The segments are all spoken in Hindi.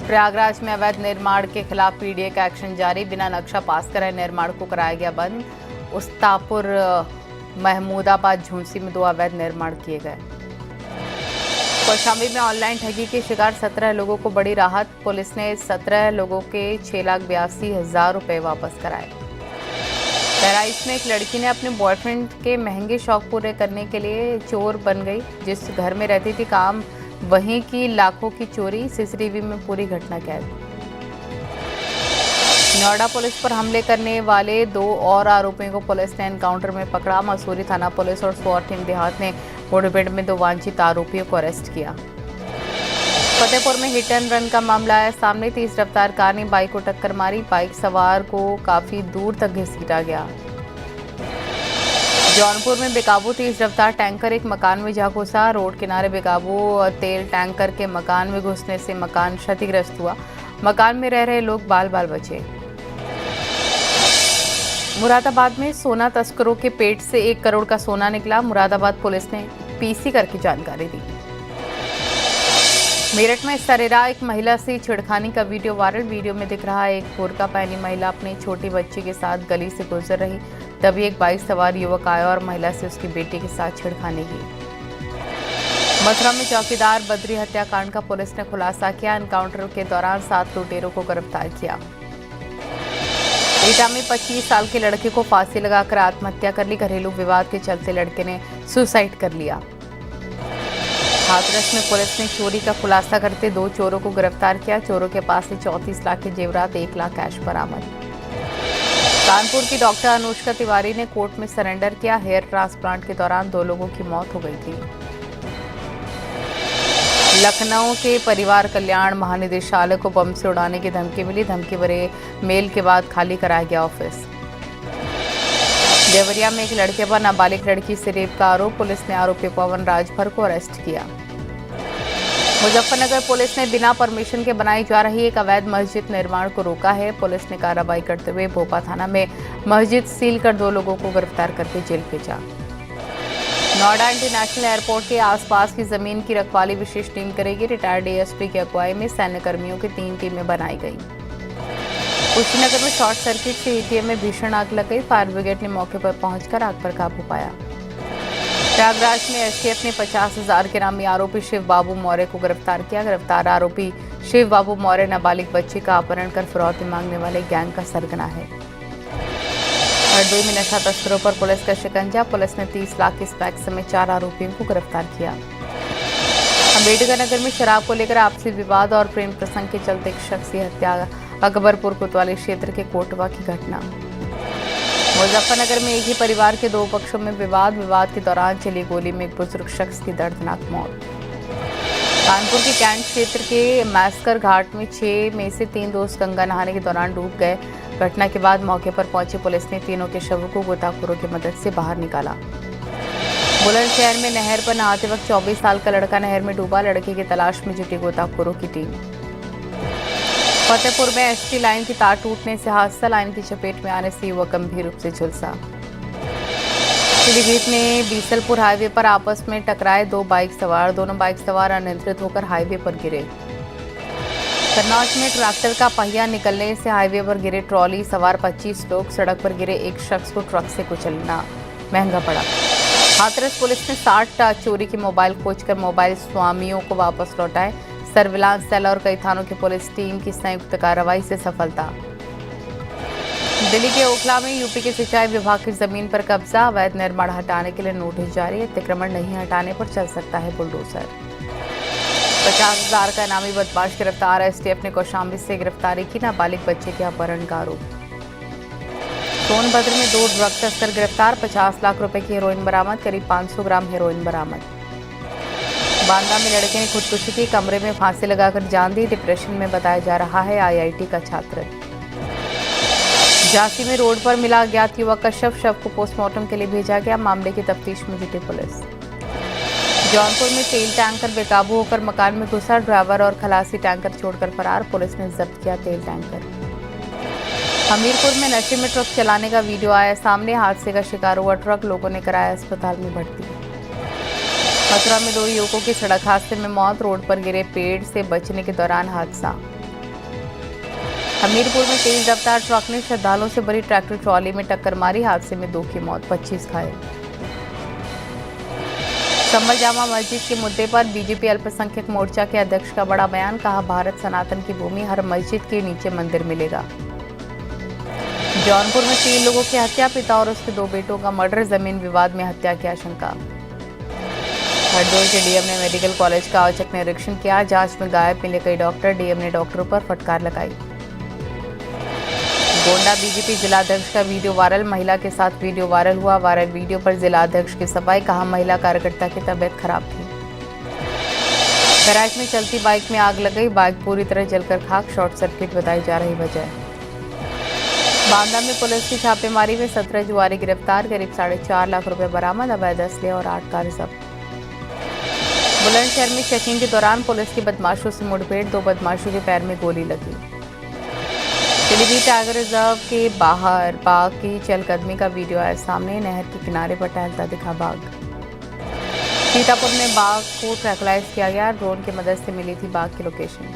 प्रयागराज में अवैध निर्माण के खिलाफ पीडीए का एक्शन जारी। बिना नक्शा पास कराए निर्माण को कराया गया बंद। उस्तापुर, महमूदाबाद, झुंसी में 2 अवैध निर्माण किए गए। कौशाम्बी में ऑनलाइन ठगी के शिकार 17 लोगों को बड़ी राहत। पुलिस ने 17 लोगों के 6,82,000 रुपए वापस कराए। बहराइच में एक लड़की ने अपने बॉयफ्रेंड के महंगे शौक पूरे करने के लिए चोर बन गई। जिस घर में रहती थी काम वहीं की लाखों की चोरी। सीसीटीवी में पूरी घटना कैद। नोएडा पुलिस पर हमले करने वाले 2 और आरोपियों को पुलिस ने एनकाउंटर में पकड़ा। मसूरी थाना पुलिस और स्वाट टीम देहात ने मुठभेड़ में 2 वांछित आरोपियों को अरेस्ट किया। फतेहपुर में हिट एंड रन का मामला आया सामने। तेज रफ्तार कार ने बाइक को टक्कर मारी। बाइक सवार को काफी दूर तक घसीटा गया। जौनपुर में बेकाबू तेज रफ्तार टैंकर एक मकान में जा घुसा। रोड किनारे बेकाबू तेल टैंकर के मकान में घुसने से मकान क्षतिग्रस्त हुआ। मकान में रह रहे लोग बाल बाल बचे। मुरादाबाद में सोना तस्करों के पेट से 1 करोड़ का सोना निकला। मुरादाबाद पुलिस ने पीसी करके जानकारी दी। मेरठ में सरेराह एक महिला से छेड़खानी का वीडियो वायरल। वीडियो में दिख रहा है एक बुर्का पहनी महिला अपने छोटी बच्ची के साथ गली से गुजर रही। तभी एक बाइक सवार युवक आया और महिला से उसकी बेटी के साथ छेड़खानी की। मथुरा में चौकीदार बद्री हत्याकांड का पुलिस ने खुलासा किया। एनकाउंटर के दौरान 7 लुटेरों को गिरफ्तार किया। एटा में 25 साल के लड़के को फांसी लगाकर आत्महत्या कर ली। घरेलू विवाद के चलते लड़के ने सुसाइड कर लिया। हाथरस में पुलिस ने चोरी का खुलासा करते 2 चोरों को गिरफ्तार किया। चोरों के पास से 34 लाख के जेवरात, 1 लाख कैश बरामद। कानपुर की डॉक्टर अनुष्का तिवारी ने कोर्ट में सरेंडर किया। हेयर ट्रांसप्लांट के दौरान 2 लोगों की मौत हो गई थी। लखनऊ के परिवार कल्याण महानिदेशालय को बम से उड़ाने की धमकी मिली। धमकी भरे मेल के बाद खाली कराया गया ऑफिस। देवरिया में एक लड़के पर नाबालिग लड़की से रेप का आरोप। पुलिस ने आरोपी पवन राजभर को अरेस्ट किया। मुजफ्फरनगर पुलिस ने बिना परमिशन के बनाई जा रही एक अवैध मस्जिद निर्माण को रोका है। पुलिस ने कार्रवाई करते हुए भोपा थाना में मस्जिद सील कर 2 लोगों को गिरफ्तार करके जेल भेजा। नोएडा इंटरनेशनल एयरपोर्ट के आसपास की जमीन की रखवाली विशेष टीम करेगी। रिटायर्ड एएसपी की अगुवाई में सैन्य कर्मियों की 3 टीमें बनाई गई। कुशीनगर में शॉर्ट सर्किट से एटीएम में भीषण आग लग गई। फायर ब्रिगेड ने मौके पर पहुंचकर आग पर काबू पाया। प्रयागराज में एसटीएफ ने 50,000 के नामी आरोपी शिव बाबू मौर्य को गिरफ्तार किया। गिरफ्तार आरोपी शिव बाबू मौर्य नाबालिग बच्ची का अपहरण कर फिरौती मांगने वाले गैंग का सरगना है। हरदोई में नशा तस्करों पर पुलिस का शिकंजा। पुलिस ने 30 लाख के स्पैक समेत 4 आरोपियों को गिरफ्तार किया। अम्बेडकर नगर में शराब को लेकर आपसी विवाद और प्रेम प्रसंग के चलते एक शख्स की हत्या। अकबरपुर कोतवाली क्षेत्र के कोटवा की घटना। मुजफ्फरनगर में एक ही परिवार के 2 पक्षों में विवाद के दौरान चली गोली में एक बुजुर्ग शख्स की दर्दनाक मौत। कानपुर के कैंट क्षेत्र के मैस्कर घाट में 6 में से 3 दोस्त गंगा नहाने के दौरान डूब गए। घटना के बाद मौके पर पहुंची पुलिस ने तीनों के शवों को गोताखोरों की मदद से बाहर निकाला। बुलंदशहर में नहर पर नहाते वक्त 24 साल का लड़का नहर में डूबा। लड़के की तलाश में जुटी गोताखोरों की टीम। फतेहपुर में एसटी लाइन की तार टूटने से हादसा। लाइन की चपेट में आने से युवक गंभीर रूप से झुलसा। पीलीभीत में बीसलपुर हाईवे पर आपस में टकराए 2 बाइक सवार। दोनों बाइक सवार अनियंत्रित होकर हाईवे पर गिरे। कन्नौज में ट्रैक्टर का पहिया निकलने से हाईवे पर गिरे ट्रॉली सवार 25 लोग। सड़क पर गिरे एक शख्स को ट्रक से कुचलना महंगा पड़ा। हाथरस पुलिस ने 60 चोरी के मोबाइल खोजकर मोबाइल स्वामियों को वापस लौटाए। सर्विलांस सेल और कई थानों की पुलिस टीम की संयुक्त कार्रवाई से सफलता। दिल्ली के ओखला में यूपी के सिंचाई विभाग की जमीन पर कब्जा। अवैध निर्माण हटाने के लिए नोटिस जारी। अतिक्रमण नहीं हटाने पर चल सकता है बुलडोजर। 50,000 का इनामी बदमाश गिरफ्तार। एसटीएफ ने कौशाम्बी से गिरफ्तारी की। नाबालिग बच्चे के अपहरण का आरोप। सोनभद्र में 2 ड्रग तस्कर गिरफ्तार। 50 लाख रुपए की हेरोइन बरामद। करीब 500 ग्राम हेरोइन बरामद। बांदा में लड़के ने खुदकुशी की। कमरे में फांसी लगाकर जान दी। डिप्रेशन में बताया जा रहा है आईआईटी का छात्र। झांसी में रोड पर मिला अज्ञात युवक का शव को पोस्टमार्टम के लिए भेजा गया। मामले की तफ्तीश में जुटी पुलिस। जौनपुर में तेल टैंकर बेकाबू होकर मकान में घुसा। ड्राइवर और खलासी टैंकर छोड़कर फरार। पुलिस ने जब्त किया तेल टैंकर। हमीरपुर में नशे में ट्रक चलाने का वीडियो आया सामने। हादसे का शिकार हुआ ट्रक लोगों ने कराया अस्पताल में भर्ती। मथुरा में 2 युवकों की सड़क हादसे में मौत। रोड पर गिरे पेड़ से बचने के दौरान हादसा। हमीरपुर में तेज रफ्तार ट्रक ने श्रद्धालुओं से भरी ट्रैक्टर ट्रॉली में टक्कर मारी। हादसे में 2 की मौत, 25 घायल। संभल जामा मस्जिद के मुद्दे पर बीजेपी अल्पसंख्यक मोर्चा के अध्यक्ष का बड़ा बयान। कहा, भारत सनातन की भूमि, हर मस्जिद के नीचे मंदिर मिलेगा। जौनपुर में 3 लोगों की हत्या, पिता और उसके 2 बेटों का मर्डर, जमीन विवाद में हत्या की आशंका। हरदोई के डीएम ने मेडिकल कॉलेज का औचक निरीक्षण किया। जांच में गायब मिले कई डॉक्टर, डीएम ने डॉक्टरों पर फटकार लगाई। गोंडा बीजेपी जिलाध्यक्ष का वीडियो वायरल, महिला के साथ वीडियो वायरल हुआ। वायरल वीडियो पर जिलाध्यक्ष की सफाई। कहा, महिला कार्यकर्ता की तबीयत खराब थी। गैराज में चलती बाइक में आग लग गई, बाइक पूरी तरह जलकर खाक, शॉर्ट सर्किट बताई जा रही वजह। बांदा में पुलिस की छापेमारी में 17 जुआरी गिरफ्तार, करीब 4.5 लाख रुपए बरामद, अवैध असले और 8 कार जब्त। बुलंदशहर में चेकिंग के दौरान पुलिस की बदमाशों से मुठभेड़, 2 बदमाशों के पैर में गोली लगी। पीलीभीत टाइगर रिजर्व के बाहर बाघ की चहलकदमी का वीडियो आया सामने, नहर के किनारे पर टहलता दिखा बाघ। सीतापुर में बाघ को ट्रैकुलाइज किया गया, ड्रोन की मदद से मिली थी बाघ की लोकेशन।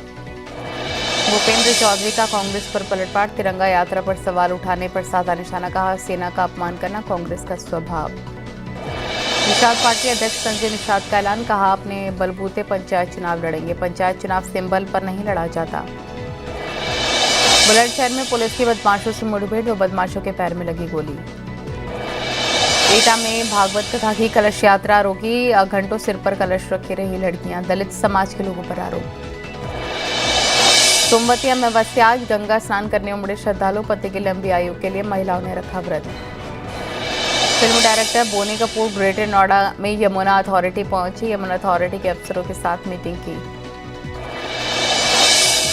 भूपेंद्र चौधरी का कांग्रेस पर पलटवार, तिरंगा यात्रा पर सवाल उठाने पर साधा निशाना। कहा, सेना का अपमान करना कांग्रेस का स्वभाव। निषाद पार्टी अध्यक्ष संजय निषाद का ऐलान। कहा, अपने बलबूते पंचायत चुनाव लड़ेंगे, पंचायत चुनाव सिंबल पर नहीं लड़ा जाता। बुलंदशहर में पुलिस की बदमाशों से मुठभेड़, 2 बदमाशों के पैर में लगी गोली। एटा में भागवत कथा की कलश यात्रा रोकी, घंटों सिर पर कलश रखे रही लड़कियां, दलित समाज के लोगों पर आरोप। सोमवती अमावस्या, आज गंगा स्नान करने उमड़े श्रद्धालु, पति की लंबी आयु के लिए महिलाओं ने रखा व्रत। Film director Boney Kapoor greater Noida में यमुना अथॉरिटी पहुंची, यमुना अथॉरिटी के अफसरों के साथ मीटिंग की।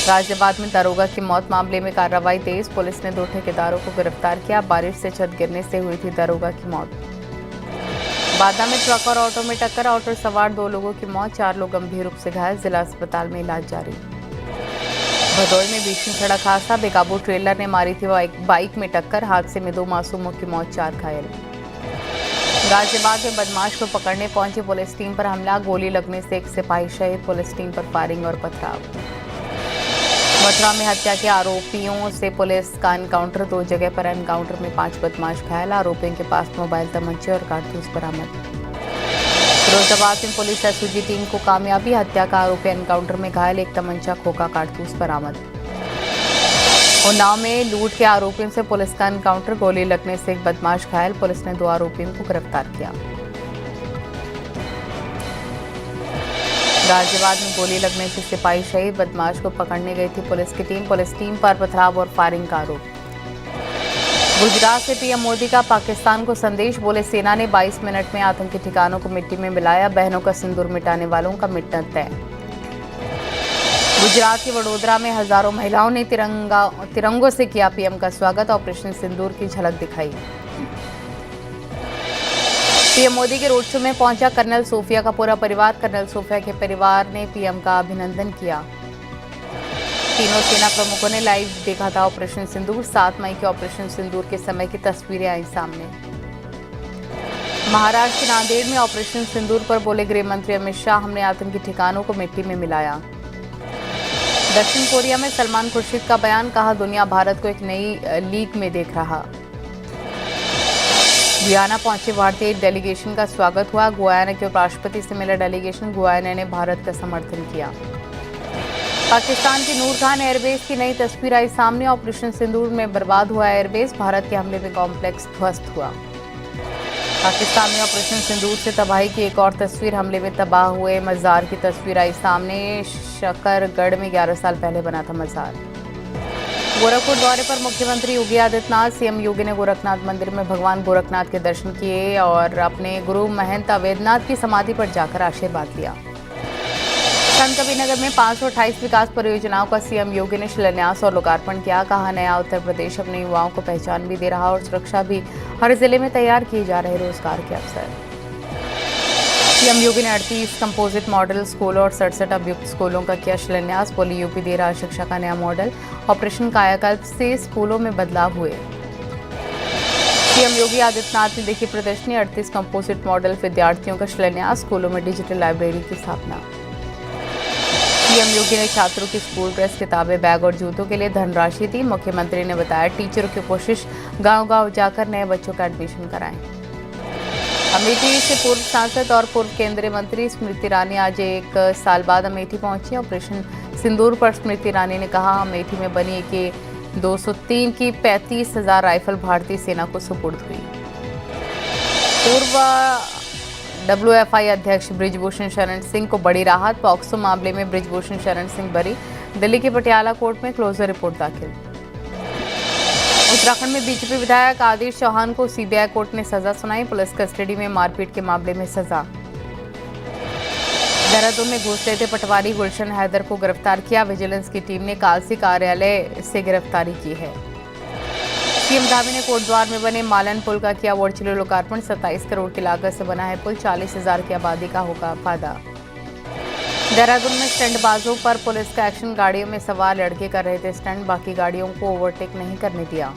गाजियाबाद में दरोगा की मौत मामले में कार्रवाई तेज, पुलिस ने 2 ठेकेदारों को गिरफ्तार किया। बारिश से छत गिरने से हुई थी दरोगा की मौत। बांदा में ट्रक और ऑटो में टक्कर, ऑटो सवार 2 लोगों की मौत, 4 लोग गंभीर रूप से घायल, जिला अस्पताल में इलाज जारी। भदोई में भीषण सड़क हादसा, बेकाबू ट्रेलर ने मारी थी बाइक में टक्कर, हादसे में 2 मासूमों की मौत, 4 घायल। गाजियाबाद में बदमाश को पकड़ने पहुंची पुलिस टीम पर हमला, गोली लगने से 1 सिपाही शहीद, पुलिस टीम पर फायरिंग और पथराव। मथुरा में हत्या के आरोपियों से पुलिस का एनकाउंटर, 2 जगह पर एनकाउंटर में 5 बदमाश घायल, आरोपियों के पास मोबाइल, तमंचे और कारतूस बरामद। फिरोजाबाद में पुलिस एसओजी टीम को कामयाबी, हत्या का आरोपी एनकाउंटर में घायल, 1 तमंचा, खोखा, कारतूस बरामद। उन्नाव में लूट के आरोपियों से पुलिस का एनकाउंटर, गोली लगने से 1 बदमाश घायल, पुलिस ने 2 आरोपियों को गिरफ्तार किया। गाजियाबाद में गोली लगने से सिपाही शहीद, बदमाश को पकड़ने गई थी पुलिस टीम पर पथराव और फायरिंग का आरोप। गुजरात से पीएम मोदी का पाकिस्तान को संदेश, बोले सेना ने 22 मिनट में आतंकी ठिकानों को मिट्टी में मिलाया, बहनों का सिंदूर मिटाने वालों का मिटना तय। गुजरात के वडोदरा में हजारों महिलाओं ने तिरंगों से किया पीएम का स्वागत, ऑपरेशन सिंदूर की झलक दिखाई। पीएम मोदी के रोड शो में पहुंचा कर्नल सोफिया का पूरा परिवार, कर्नल सोफिया के परिवार ने पीएम का अभिनंदन किया। तीनों सेना प्रमुखों ने लाइव देखा था ऑपरेशन सिंदूर, 7 मई के ऑपरेशन सिंदूर के समय की तस्वीरें आई सामने। महाराष्ट्र के नांदेड़ में ऑपरेशन सिंदूर पर बोले गृह मंत्री अमित शाह, हमने आतंकी ठिकानों को मिट्टी में मिलाया। दक्षिण कोरिया में सलमान खुर्शीद का बयान, कहा दुनिया भारत को एक नई लीग में देख रहा। गुयाना पहुंचे भारतीय डेलीगेशन का स्वागत हुआ, गुयाना के उपराष्ट्रपति से मिला डेलीगेशन, गुयाना ने भारत का समर्थन किया। पाकिस्तान की नूर खान एयरबेस की नई तस्वीर आई सामने, ऑपरेशन सिंदूर में बर्बाद हुआ एयरबेस, भारत के हमले में कॉम्प्लेक्स ध्वस्त हुआ। पाकिस्तान में ऑपरेशन सिंदूर से तबाही की एक और तस्वीर, हमले में तबाह हुए मज़ार की तस्वीर आई सामने, शकरगढ़ में 11 साल पहले बना था मज़ार। गोरखपुर दौरे पर मुख्यमंत्री योगी आदित्यनाथ, सीएम योगी ने गोरखनाथ मंदिर में भगवान गोरखनाथ के दर्शन किए और अपने गुरु महंत अवैधनाथ की समाधि पर जाकर आशीर्वाद लिया। संत कबीरनगर में 528 विकास परियोजनाओं का सीएम योगी ने शिलान्यास और लोकार्पण किया, कहा नया उत्तर प्रदेश अपने युवाओं को पहचान भी दे रहा और सुरक्षा भी, हर जिले में तैयार किए जा रहे रोजगार के अवसर। सीएम योगी ने 38 कंपोजिट मॉडल स्कूलों और 67 अभियुक्त स्कूलों का किया शिलान्यास, बोली यूपी दे रहा शिक्षा का नया मॉडल, ऑपरेशन कायाकल्प से स्कूलों में बदलाव हुए। सीएम योगी आदित्यनाथ ने देखी प्रदर्शनी, 38 कंपोजिट मॉडल विद्यार्थियों का शिलान्यास, स्कूलों में डिजिटल लाइब्रेरी की स्थापना। सीएम योगी ने छात्रों की स्कूल ड्रेस, किताबें, बैग और जूतों के लिए धनराशि दी। मुख्यमंत्री ने बताया टीचरों की कोशिश गांव-गांव जाकर नए बच्चों का एडमिशन कराएं। अमेठी से पूर्व सांसद और पूर्व केंद्रीय मंत्री स्मृति ईरानी आज 1 साल बाद अमेठी पहुंची। ऑपरेशन सिंदूर पर स्मृति ईरानी ने कहा, अमेठी में बनी AK-203 की 35,000 राइफल भारतीय सेना को सुपुर्द हुई। पूर्व WFI अध्यक्ष बृजभूषण शरण सिंह को बड़ी राहत। पॉक्सो मामले में बृजभूषण शरण सिंह बरी। दिल्ली के पटियाला कोर्ट में क्लोजर रिपोर्ट दाखिल। उत्तराखंड में बीजेपी विधायक आदिश चौहान को CBI कोर्ट ने सजा सुनाई। पुलिस कस्टडी में मारपीट के मामले में सजा। देहरादून में घूस लेते पटवारी गुलशन हैदर को गिरफ्तार किया। विजिलेंस की टीम ने कालसी कार्यालय से गिरफ्तारी की है। सीएम धामी ने कोटद्वार में बने मालन पुल का किया वर्चुअल लोकार्पण। 27 करोड़ की लागत से बना है पुल। 40,000 की आबादी का होगा फायदा। देहरादून में स्टंटबाजों पर पुलिस का एक्शन। गाड़ियों में सवार लड़के कर रहे थे स्टंट, बाकी गाड़ियों को ओवरटेक नहीं करने दिया।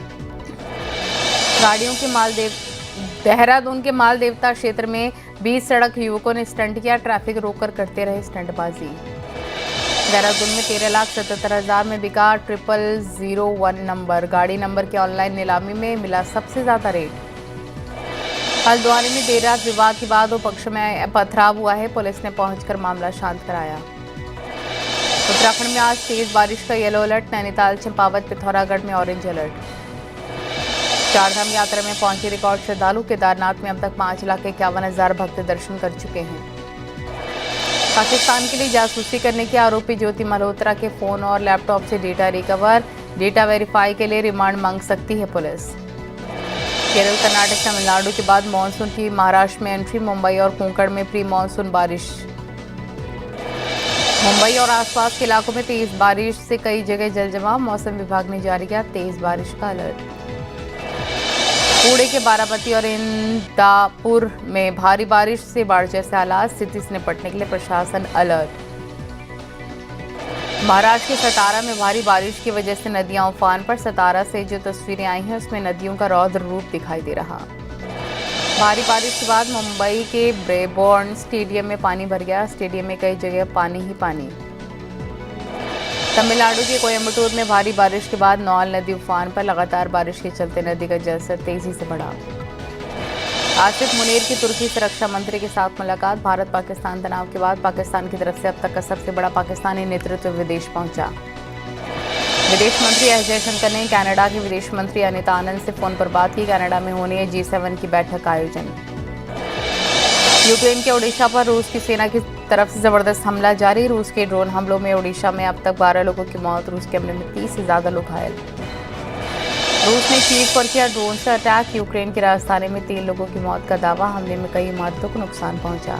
देहरादून के माल देवता क्षेत्र में 20 सड़क युवकों ने स्टंट किया। ट्रैफिक रोककर करते रहे स्टंटबाजी। देहरादून में 13,77,000 में बिका 0001 नंबर। गाड़ी नंबर के ऑनलाइन नीलामी में मिला सबसे ज्यादा रेट। हल्द्वानी में देर रात विवाद के बाद दो पक्षों में पथराव हुआ है। पुलिस ने पहुंचकर मामला शांत कराया। उत्तराखंड में आज तेज बारिश का येलो अलर्ट। नैनीताल, चंपावत, पिथौरागढ़ में ऑरेंज अलर्ट। चारधाम यात्रा में पहुंचे रिकॉर्ड श्रद्धालु। केदारनाथ में अब तक 5,51,000 भक्त दर्शन कर चुके हैं। पाकिस्तान के लिए जासूसी करने के आरोपी ज्योति मल्होत्रा के फोन और लैपटॉप से डेटा रिकवर। डेटा वेरीफाई के लिए रिमांड मांग सकती है पुलिस। केरल, कर्नाटक, तमिलनाडु के बाद मानसून की महाराष्ट्र में एंट्री। मुंबई और कोंकण में प्री मानसून बारिश। मुंबई और आसपास के इलाकों में तेज बारिश से कई जगह जलजमाव। मौसम विभाग ने जारी किया तेज बारिश का अलर्ट। पुणे के बारामती और इंदापुर में भारी बारिश से बाढ़ जैसे हालात। स्थिति से निपटने के लिए प्रशासन अलर्ट। महाराष्ट्र के सतारा में भारी बारिश की वजह से नदियां उफान पर। सतारा से जो तस्वीरें आई हैं उसमें नदियों का रौद्र रूप दिखाई दे रहा। भारी बारिश के बाद मुंबई के ब्रेबॉर्न स्टेडियम में पानी भर गया। स्टेडियम में कई जगह पानी ही पानी। तमिलनाडु के कोयम्बटूर में भारी बारिश के बाद नौल नदी उफान पर। लगातार बारिश के चलते नदी का जलस्तर तेजी से बढ़ा। आसिफ मुनीर की तुर्की से रक्षा मंत्री के साथ मुलाकात। भारत पाकिस्तान तनाव के बाद पाकिस्तान की तरफ से अब तक का सबसे बड़ा पाकिस्तानी नेतृत्व विदेश पहुंचा। विदेश मंत्री एस जयशंकर ने कनाडा के विदेश मंत्री अनिता आनंद से फोन पर बात की। कनाडा में होनी है G7 की बैठक का आयोजन। यूक्रेन के ओडिशा पर रूस की सेना की तरफ से जबरदस्त हमला जारी। रूस के ड्रोन हमलों में ओडिशा में अब तक 12 लोगों की मौत। रूस के हमले में 30 से ज्यादा लोग घायल। रूस ने कीव पर किया ड्रोन से अटैक। यूक्रेन की राजधानी में 3 लोगों की मौत का दावा। हमले में कई इमारतों को नुकसान पहुंचा।